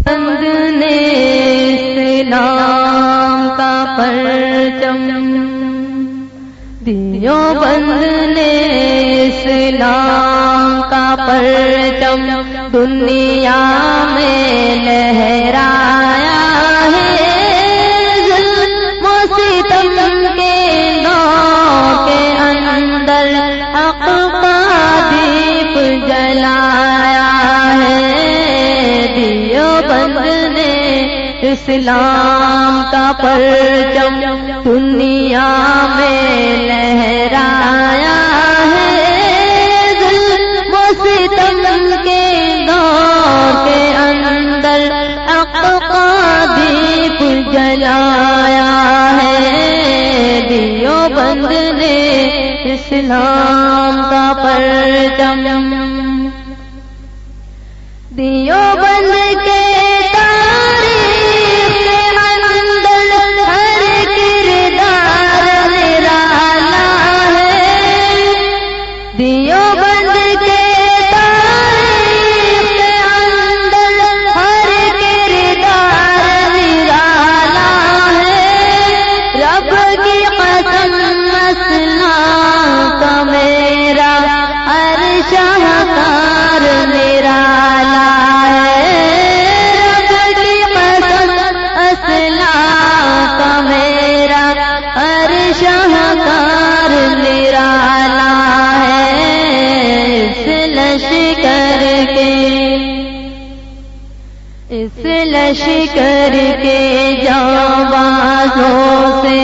دیوبند نے اسلام کا پرچم، دیوبند نے اسلام کا پرچم دنیا میں لہرایا ہے۔ ظلم و ستم کے دور کے اندر حق کا دیپ جلایا ہے۔ دیوبند نے اسلام کا پرچم دنیا میں لہرایا ہے۔ ظلم و ستم کے دور کے اندر حق کا دیپ جلایا ہے۔ دیوبند نے اسلام کا پرچم، دیوبند کے تاریخ کے اندر ہر کردار نرالا ہے۔ دیوبند کے تاریخ کے اندر ہر کردار نرالا ہے۔ رب کی قسم اسلام کا میرا ہر شاہکار نرالا ہے۔ رب کی قسم اسلام کا میرا ہر شاہکار نرالا ہے۔ اس لشکر کے جانبازوں سے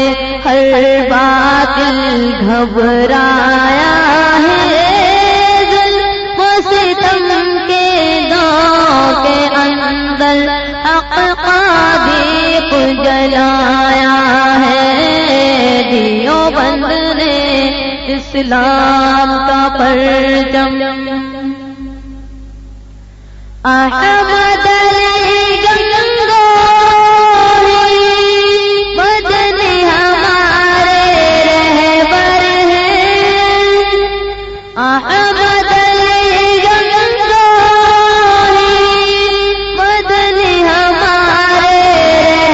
ہر باطل گھبرایا ہے۔ ظلم و ستم کے دور کے اندر حق کا دیپ جلایا ہے۔ دیوبند نے اسلام کا پرچم، احمد علی گنگوہی مدنی ہمارے رہبر ہیں۔ احمد علی گنگوہی مدنی ہمارے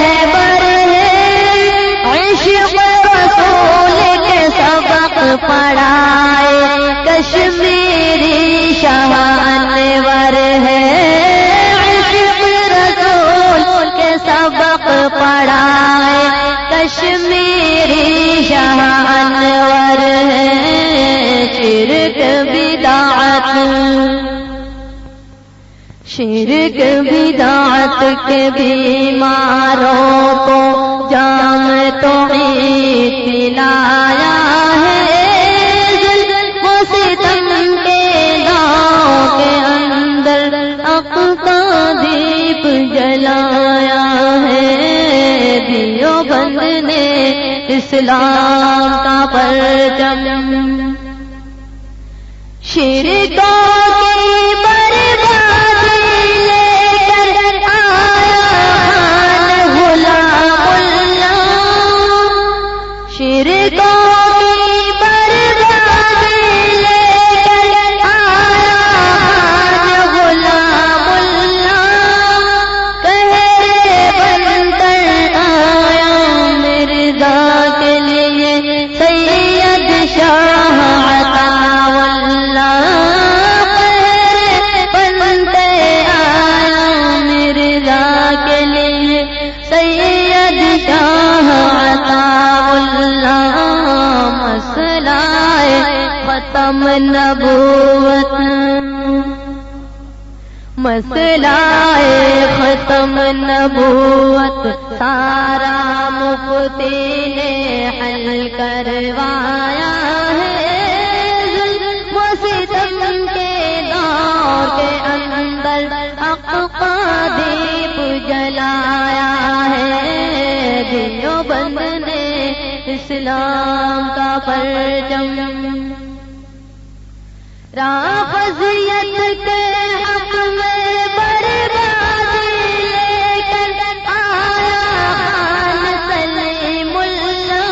رہبر ہیں۔ عشق رسول کے سبق پڑھائے کشمیری شاہ انور ہے۔ عشق رسول کے سبق پڑھائے کشمیری شاہ انور ہے۔ شرک بدعت کے بیماروں کو جام توحید پلایا ہے۔ ظلم و ستم کے دور کے اندر حق کا دیپ جلایا ہے۔ دیوبند نے اسلام کا پرچم، شرکوں کی بربادی لے کر آیا خان غلام اللہ۔ شرکوں کی بربادی لے کر آیا خان غلام اللہ۔ قہر بن کر آیا مرزا کے لیے سید شاہ عطا واللہ۔ قہر بن کر آیا مرزا کے لیے سید شاہ عطا واللہ۔ مسئلہ ختم نبوت، مسئلہ ختم نبوت سارا مفتی نے حل کروایا ہے۔ ظلم و ستم کے دور کے اندر حق کا دیپ جلایا ہے۔ دیوبند نے اسلام کا پرچم، رافضیت کے حق میں بربادی لے کر آیا خان سلیم اللہ۔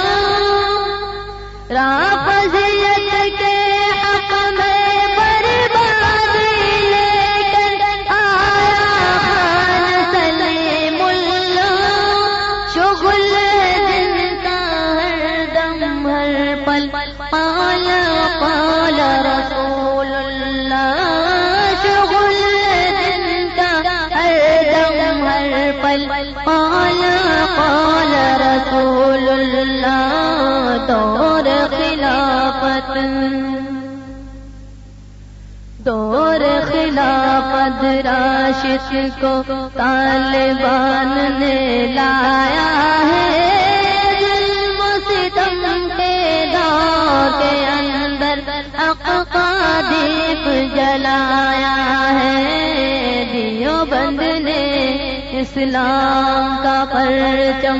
رافضیت کے حق میں بربادی لے کر آیا خان دور خلافت راشد کو طالبان نے لایا ہے، ظلم و ستم کے دور کے اندر حق کا دیپ جلایا ہے، دیوبند نے اسلام کا پرچم